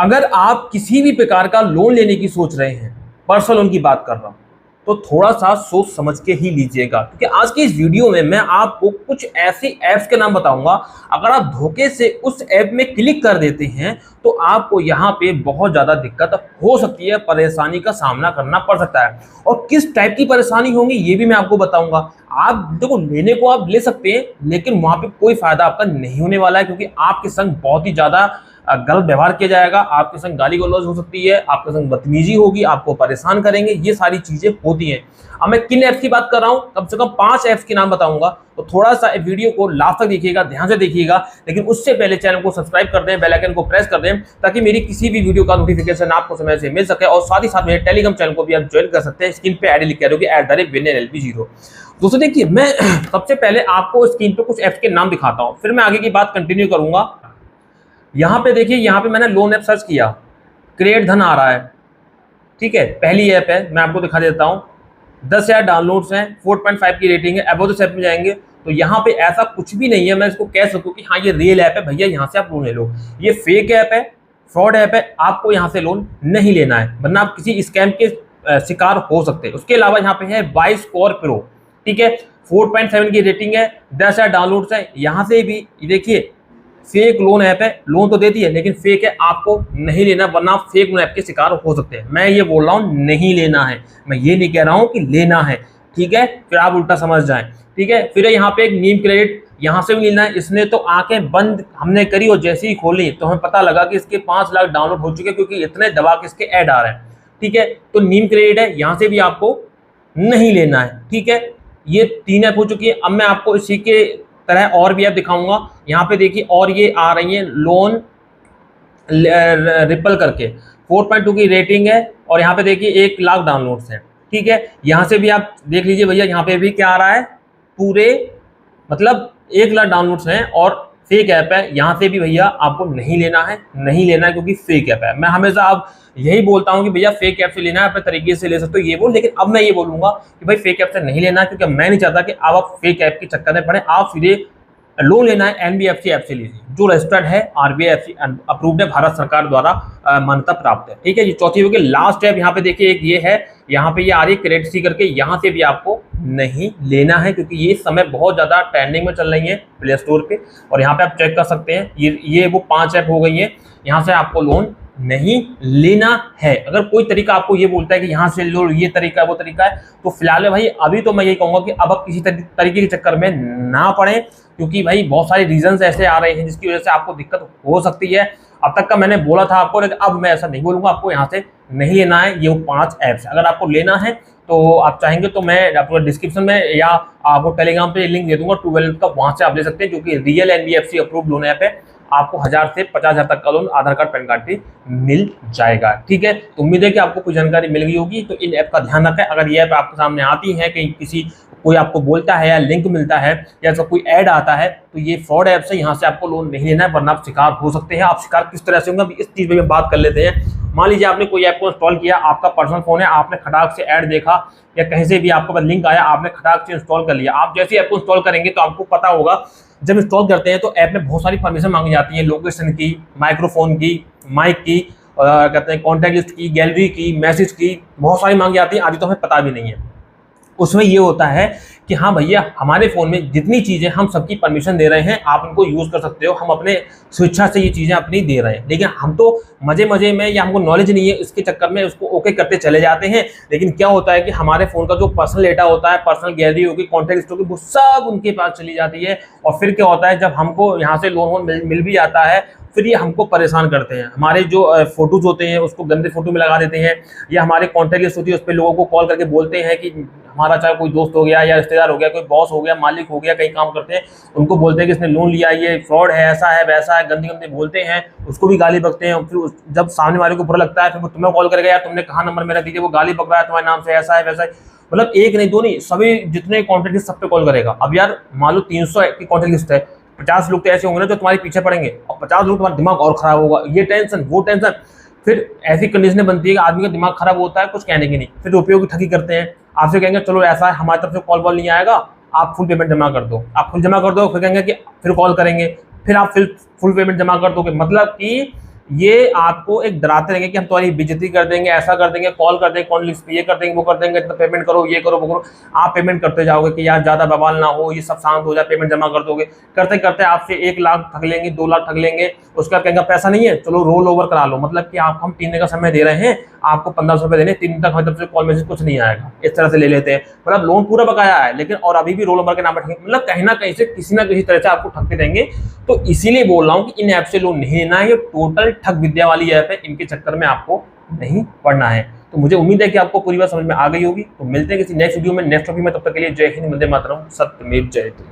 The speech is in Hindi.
अगर आप किसी भी प्रकार का लोन लेने की सोच रहे हैं, पर्सनल लोन की बात कर रहा हूं, तो थोड़ा सा सोच समझ के ही लीजिएगा, क्योंकि आज की इस वीडियो में मैं आपको कुछ ऐसी ऐप्स के नाम बताऊंगा। अगर आप धोखे से उस ऐप में क्लिक कर देते हैं तो आपको यहाँ पे बहुत ज़्यादा दिक्कत हो सकती है, परेशानी का सामना करना पड़ सकता है। और किस टाइप की परेशानी होगी ये भी मैं आपको बताऊंगा। आप देखो, लेने को आप ले सकते हैं, लेकिन वहाँ पे कोई फायदा आपका नहीं होने वाला है, क्योंकि आपके संग बहुत ही ज़्यादा गलत व्यवहार किया जाएगा, आपके संग गाली गलौज हो सकती है, आपके संग बदतमीजी होगी, आपको परेशान करेंगे, ये सारी चीजें होती हैं। अब मैं किन ऐप्स की बात कर रहा हूं, कम से कम 5 ऐप्स के नाम बताऊंगा, तो थोड़ा सा वीडियो को लास्ट तक देखिएगा, ध्यान से देखिएगा। लेकिन उससे पहले चैनल को सब्सक्राइब कर दें, बेल आइकन को प्रेस कर दें, ताकि मेरी किसी भी वीडियो का नोटिफिकेशन आपको समय से मिल सके। और साथ ही साथ मेरे टेलीग्राम चैनल को भी आप ज्वाइन कर सकते हैं, स्क्रीन पे आईडी लिख के रहोगे @winnerlp0। दोस्तों देखिए, मैं सबसे पहले आपको स्क्रीन पे कुछ ऐप्स के नाम दिखाता हूं, फिर मैं आगे की बात कंटिन्यू करूंगा। यहाँ पे देखिए, यहाँ पे मैंने लोन ऐप सर्च किया, क्रिएट धन आ रहा है, ठीक है, पहली ऐप है, मैं आपको दिखा देता हूँ। 10,000 डाउनलोड्स हैं, 4.5 की रेटिंग है। अबाउट दिस ऐप में जाएंगे तो यहाँ पे ऐसा कुछ भी नहीं है मैं इसको कह सकूँ कि हाँ ये रियल ऐप है, भैया यहाँ से आप लोन ले लो। ये फेक ऐप है, फ्रॉड ऐप है, आपको यहाँ से लोन नहीं लेना है, वरना आप किसी स्कैम के शिकार हो सकते हैं। उसके अलावा यहाँ पे है बाई स्कोर प्रो, ठीक है, 4.7 की रेटिंग है, 10,000 डाउनलोड्स है। यहाँ से भी देखिए, फेक लोन ऐप है, लोन तो देती है लेकिन फेक है, आपको नहीं लेना, वरना आप फेक लोन ऐप के शिकार हो सकते हैं। मैं ये बोल रहा हूँ नहीं लेना है, मैं ये नहीं कह रहा हूँ कि लेना है, ठीक है, फिर आप उल्टा समझ जाएं, ठीक है। फिर यहाँ पे एक नीम क्रेडिट, यहाँ से भी लेना है। इसने तो आंखें बंद हमने करी और जैसे ही खोली तो हमें पता लगा कि इसके 5 लाख डाउनलोड हो चुके हैं, क्योंकि इतने दबा के इसके ऐड आ रहे हैं, ठीक है। तो नीम क्रेडिट है, यहाँ से भी आपको नहीं लेना है, ठीक है। ये 3 ऐप हो चुकी है। अब मैं आपको इसी के तरह और भी ऐप दिखाऊंगा। यहाँ पे देखिए, और ये आ रही है लोन रिपल करके, 4.2 की रेटिंग है, और यहाँ पे देखिए 1 लाख डाउनलोड्स हैं, ठीक है। यहाँ से भी आप देख लीजिए भैया, यहाँ पे भी क्या आ रहा है, पूरे मतलब 1 लाख डाउनलोड्स हैं और फेक ऐप है। यहाँ से भी भैया आपको नहीं लेना है, नहीं लेना है, क्योंकि फेक ऐप है। मैं हमेशा अब यही बोलता हूँ कि भैया फेक ऐप से लेना है, अपने तरीके से ले सकते हो, ये बोल। लेकिन अब मैं ये बोलूंगा कि भाई फेक ऐप से नहीं लेना है, क्योंकि मैं नहीं चाहता कि आप फेक ऐप के चक्कर में पड़े। आप सीधे लोन लेना है एनबीएफसी ऐप से लीजिए, जो रजिस्टर्ड है, आरबीआई अप्रूव्ड है, भारत सरकार द्वारा मान्यता प्राप्त है, ठीक है। ये चौथी होगी। लास्ट ऐप यहाँ पे देखिए, एक ये है, यहाँ पे ये आ रही है क्रेडिट सी करके, यहाँ से भी आपको नहीं लेना है, क्योंकि ये समय बहुत ज़्यादा ट्रेंडिंग में चल रही है प्ले स्टोर पे। और यहाँ पे आप चेक कर सकते हैं, ये वो 5 ऐप हो गई है, यहाँ से आपको लोन नहीं लेना है। अगर कोई तरीका आपको ये बोलता है कि यहाँ से लो, ये तरीका है, वो तरीका है, तो फिलहाल भाई अभी तो मैं यही कहूँगा कि अब आप किसी तरीके के चक्कर में ना पड़े, क्योंकि भाई बहुत सारे रीजंस ऐसे आ रहे हैं जिसकी वजह से आपको दिक्कत हो सकती है। अब तक का मैंने बोला था आपको, लेकिन अब मैं ऐसा नहीं बोलूँगा, आपको यहाँ से नहीं लेना है। ये वो 5 ऐप्स, अगर आपको लेना है तो आप चाहेंगे तो मैं आपको डिस्क्रिप्शन में या आपको टेलीग्राम पे लिंक दे दूंगा 12 का, वहाँ से आप ले सकते हैं, जो कि real NBFC approved loan app है। आपको 1000 से 50,000 तक का लोन आधार कार्ड, पैन कार्ड पे मिल जाएगा, ठीक है। तो उम्मीद है कि आपको कुछ जानकारी मिल गई होगी। तो इन ऐप का ध्यान रखें। अगर ये ऐप आपके सामने आती है, कहीं कोई आपको बोलता है या लिंक मिलता है या ऐसा कोई ऐड आता है, तो ये फ्रॉड ऐप से, यहाँ से आपको लोन नहीं लेना है, वरना आप शिकार हो सकते हैं। आप शिकार किस तरह से होंगे, इस चीज़ में बात कर लेते हैं। मान लीजिए आपने कोई ऐप को इंस्टॉल किया, आपका पर्सनल फोन है, आपने खटाक से ऐड देखा या कहीं से भी आपके पास लिंक आया, आपने खटाक से इंस्टॉल कर लिया। आप जैसे ऐप को इंस्टॉल करेंगे तो आपको पता होगा, जब इंस्टॉल करते हैं तो ऐप में बहुत सारी परमिशन मांगी जाती है, लोकेशन की, माइक्रोफोन की, माइक की, कहते हैं कॉन्टैक्ट लिस्ट की, गैलरी की, मैसेज की, बहुत सारी मांगी जाती है। आदि तो हमें पता भी नहीं है। उसमें ये होता है कि हाँ भैया, हमारे फ़ोन में जितनी चीज़ें, हम सबकी परमिशन दे रहे हैं, आप उनको यूज़ कर सकते हो, हम अपने स्वेच्छा से ये चीज़ें अपनी दे रहे हैं। लेकिन हम तो मज़े में, या हमको नॉलेज नहीं है, इसके चक्कर में उसको ओके करते चले जाते हैं। लेकिन क्या होता है कि हमारे फ़ोन का जो पर्सनल डेटा होता है, पर्सनल गैलरी होगी, कॉन्टैक्ट लिस्ट होगी, वो सब उनके पास चली जाती है। और फिर क्या होता है, जब हमको यहाँ से लोन मिल भी जाता है, फिर ये हमको परेशान करते हैं। हमारे जो फोटोज़ होते हैं उसको गंदे फोटो में लगा देते हैं, या हमारे कॉन्टैक्ट लिस्ट होती है उस पर लोगों को कॉल करके बोलते हैं कि हमारा चाहे कोई दोस्त हो गया या रिश्तेदार हो गया, कोई बॉस हो गया, मालिक हो गया, कहीं काम करते हैं, उनको बोलते हैं कि इसने लोन लिया, ये फ्रॉड है, ऐसा है, वैसा है, गंदे बोलते हैं, उसको भी गाली बकते हैं। फिर जब सामने वाले को बुरा लगता है, फिर वो तुम्हें कॉल करेगा, यार तुमने कहाँ नंबर मेरा दीजिए, वो गाली बक रहा है तुम्हारे नाम से, ऐसा है, वैसा है। मतलब एक नहीं, दो नहीं, सभी जितने कॉन्टैक्ट लिस्ट सब पे कॉल करेगा। अब यार मान लो 300 की कॉन्टैक्ट लिस्ट है, 50 लोग तो ऐसे होंगे ना जो तुम्हारे पीछे पड़ेंगे, और 50 लोग तुम्हारा दिमाग और खराब होगा, ये टेंशन, वो टेंशन। फिर ऐसी कंडीशन बनती है कि आदमी का दिमाग खराब होता है, कुछ कहने की नहीं। फिर रुपयों की ठगी करते हैं, आपसे कहेंगे चलो ऐसा है, हमारी तरफ से कॉल वॉल नहीं आएगा, आप फुल पेमेंट जमा कर दो। आप फुल जमा कर दो, फिर कहेंगे कि फिर कॉल करेंगे, फिर आप फुल पेमेंट जमा कर दोगे। मतलब कि ये आपको एक डराते रहेंगे कि हम तुम्हारी बेइज्जती कर देंगे, ऐसा कर देंगे, कॉल कर देंगे, कॉल लिस्ट पे ये कर देंगे, वो कर देंगे, इतना पेमेंट करो, ये करो, वो करो। आप पेमेंट करते जाओगे कि यार ज्यादा बवाल ना हो, ये सब शांत हो जाए, पेमेंट जमा कर दोगे। करते करते आपसे 1 लाख ठग लेंगे, 2 लाख ठग लेंगे। उसका कहेंगे पैसा नहीं है, चलो रोल ओवर करा लो, मतलब कि आप हम 3 दिन का समय दे रहे हैं, आपको 1500 रुपए देने, 3 दिन तक हमारी तरफ से कॉल मैसेज कुछ नहीं आएगा, इस तरह से ले लेते हैं। मतलब लोन पूरा बकाया है, लेकिन और अभी भी रोल ओवर के नाम पर मतलब कहीं ना कहीं से किसी ना किसी तरह से आपको ठगते रहेंगे। तो इसीलिए बोल रहा हूं कि इन ऐप से लोन नहीं लेना है, ये टोटल ठग विद्या वाली ऐप है, इनके चक्कर में आपको नहीं पड़ना है। तो मुझे उम्मीद है कि आपको पूरी बात समझ में आ गई होगी। तो मिलते हैं किसी नेक्स्ट वीडियो में, नेक्स्ट टॉपिक में। तब तक के लिए जय हिंद, वंदे मातरम, सत्यमेव जयते।